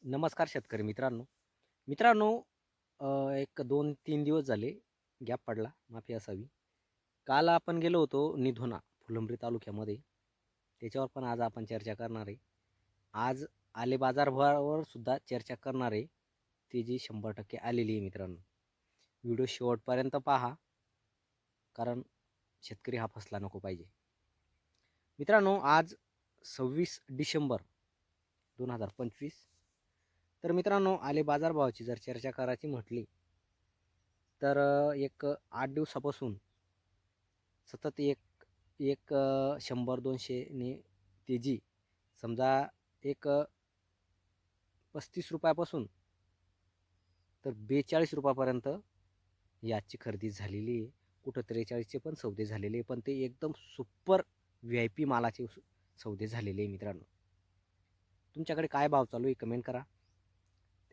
नमस्कार शेतकरी मित्रांनो. मित्रांनो, एक 2-3 दिवस झाले गॅप पडला, माफी असावी. काल आपण गेलो होतो निधोना, फुलंब्री तालुक्यामध्ये. त्याच्यावर पण आज आपण चर्चा करणार आहे. आज आले बाजारभावावर सुद्धा चर्चा करणार आहे. तेजी 100% आलेली आहे मित्रांनो. व्हिडिओ शेवटपर्यंत पहा, कारण शेतकरी हा फसला नको पाहिजे. मित्रांनो, आज 26 डिसेंबर 2025. तर मित्रांनो, आले बाजारभावाची जर चर्चा करायची म्हटली तर एक 8 दिवसापासून सतत एक एक 100-200 ने तेजी, समजा एक 35 रुपयापासून तर 42 रुपयापर्यंत ही आजची खरेदी झालेली आहे. कुठं 43चे पण सौदे झालेले आहे, पण ते एकदम सुपर VIP मालाचे सौदे झालेले आहे मित्रांनो. तुमच्याकडे काय भाव चालू आहे कमेंट करा.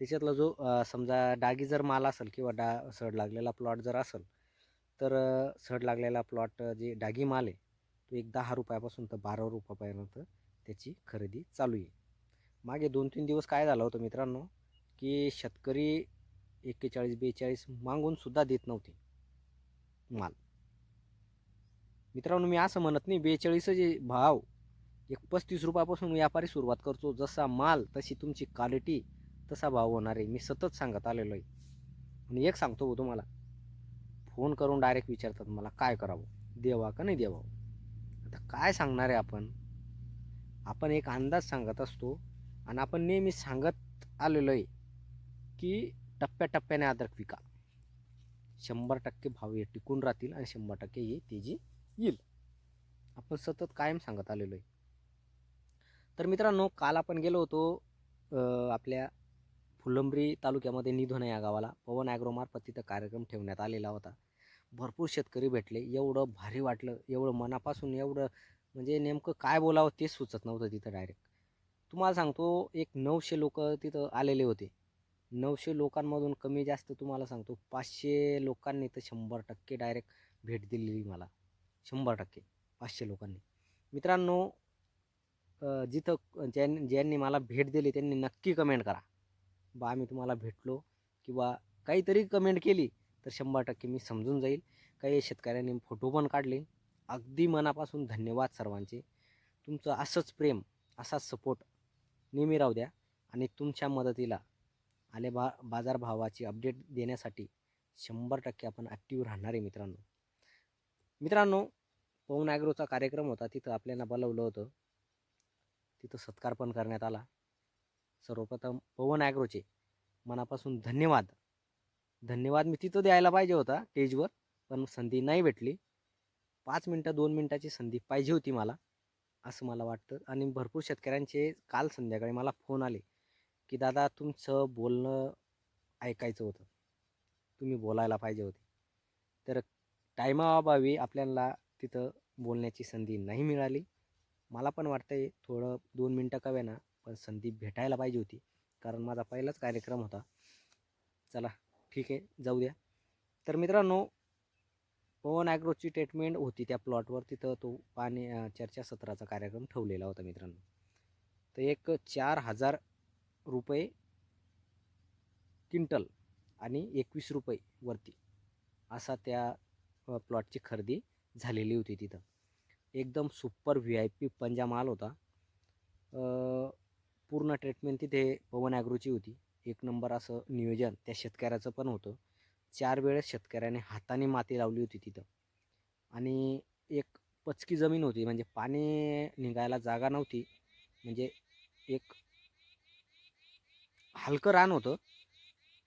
त्याच्यातला जो समजा डागी जर माल असेल किंवा सड लागलेला प्लॉट जर असेल तर सड लागलेला प्लॉट जे डागी माल आहे तो एक 10 रुपयापासून तर 12 रुपयापर्यंत त्याची खरेदी चालू आहे. मागे 2-3 दिवस काय झालं होतं मित्रांनो, की शेतकरी 41-42 मागून सुद्धा देत नव्हते माल. मित्रांनो, मी असं म्हणत नाही 42 जे भाव एक 35 रुपयापासून व्यापारी सुरुवात करतो. जसा माल तशी तुमची क्वालिटी तसा भाव होणार आहे. मी सतत सांगत आलेलो आहे. आणि एक सांगतो हो तुम्हाला, फोन करून डायरेक्ट विचारतात मला काय करावं, देवा का नाही देवा. आता काय सांगणार आहे आपण एक अंदाज सांगत असतो. आणि आपण नेहमी सांगत आलेलो आहे की टप्प्याटप्प्याने अद्रक विका. 100% भाव हे टिकून राहतील आणि 100% ही तेजी येईल. आपण सतत कायम सांगत आलेलो आहे. तर मित्रांनो, काल आपण गेलो होतो आपल्या फुलंब्री तालुक्यामध्ये निधोना या गावाला. पवन ॲग्रोमार्फत तिथं कार्यक्रम ठेवण्यात आलेला होता. भरपूर शेतकरी भेटले. एवढं भारी वाटलं, एवढं मनापासून, एवढं म्हणजे नेमकं काय बोलावं तेच सुचत नव्हतं तिथं डायरेक्ट. तुम्हाला सांगतो, एक 900 लोक तिथं आलेले होते. 900 लोकांमधून कमी जास्त तुम्हाला सांगतो 500 लोकांनी तर 100% डायरेक्ट भेट दिलेली मला. 100% 500 लोकांनी. मित्रांनो, जिथं ज्यांनी मला भेट दिली त्यांनी नक्की कमेंट करा. आम्ही तुम्हाला भेटलो किंवा काहीतरी कमेंट केली तर 100% मी समजून जाईल. काही शेतकऱ्यांनी फोटो पण काढले. अगदी मनापासून धन्यवाद सर्वांचे. तुमचं असंच प्रेम, असाच सपोर्ट नेहमी राहू द्या. आणि तुमच्या मदतीला बाजारभावाची अपडेट देण्यासाठी 100% आपण ॲक्टिव्ह राहणार आहे मित्रांनो, पवन ॲग्रोचा कार्यक्रम होता. तिथं आपल्याला बोलवलं होतं. तिथं सत्कार पण करण्यात आला. सर्वप्रथम पवन ॲग्रोचे मनापासून धन्यवाद मी तिथं द्यायला पाहिजे होता स्टेजवर, पण संधी नाही भेटली. 5 मिनटं 2 मिनटाची संधी पाहिजे होती मला, असं मला वाटतं. आणि भरपूर शेतकऱ्यांचे काल संध्याकाळी मला फोन आले की दादा तुमचं बोलणं ऐकायचं होतं, तुम्ही बोलायला पाहिजे होते. तर टायमाअभावी आपल्याला तिथं बोलण्याची संधी नाही मिळाली. मला पण वाटतंय थोडं 2 मिनटं का होईना पण संधी भेटायला पाहिजे होती, कारण माझा पहिलाच कार्यक्रम होता. चला ठीक आहे, जाऊ द्या. तर मित्रांनो, पवन ॲग्रोची ट्रीटमेंट होती त्या प्लॉटवर. तिथं तो चर्चासत्राचा कार्यक्रम ठेवलेला होता मित्रांनो. तर एक 4,000 रुपये क्विंटल आणि 21 रुपये वरती असा त्या प्लॉटची खरेदी झालेली होती तिथं. एकदम सुपर VIP पंजा माल होता. पूर्ण ट्रीटमेंट तिथे पवन ॲग्रोची होती. एक नंबर असं नियोजन त्या शेतकऱ्याचं पण होतं. 4 वेळेस शेतकऱ्याने हाताने माती लावली होती तिथं. आणि एक पचकी जमीन होती, म्हणजे पाणी निघायला जागा नव्हती. म्हणजे एक हलकं रान होतं.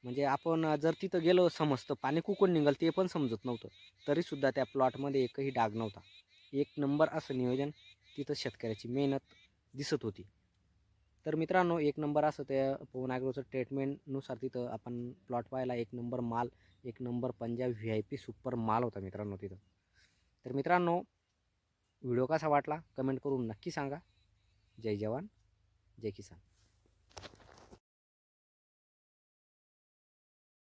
म्हणजे आपण जर तिथं गेलो समजतं पाणी कुकून निघाल ते पण समजत नव्हतं. तरीसुद्धा त्या प्लॉटमध्ये एकही डाग नव्हता. एक नंबर असं नियोजन तिथं शेतकऱ्याची मेहनत दिसत होती. तर मित्रांनो, एक नंबर असं त्या पवन ॲग्रोचं ट्रीटमेंटनुसार तिथं आपण प्लॉट पाहायला एक नंबर माल, एक नंबर पंजाब VIP सुपर माल होता मित्रांनो तिथं. तर मित्रांनो, व्हिडिओ कसा वाटला कमेंट करून नक्की सांगा. जय जवान जय किसान.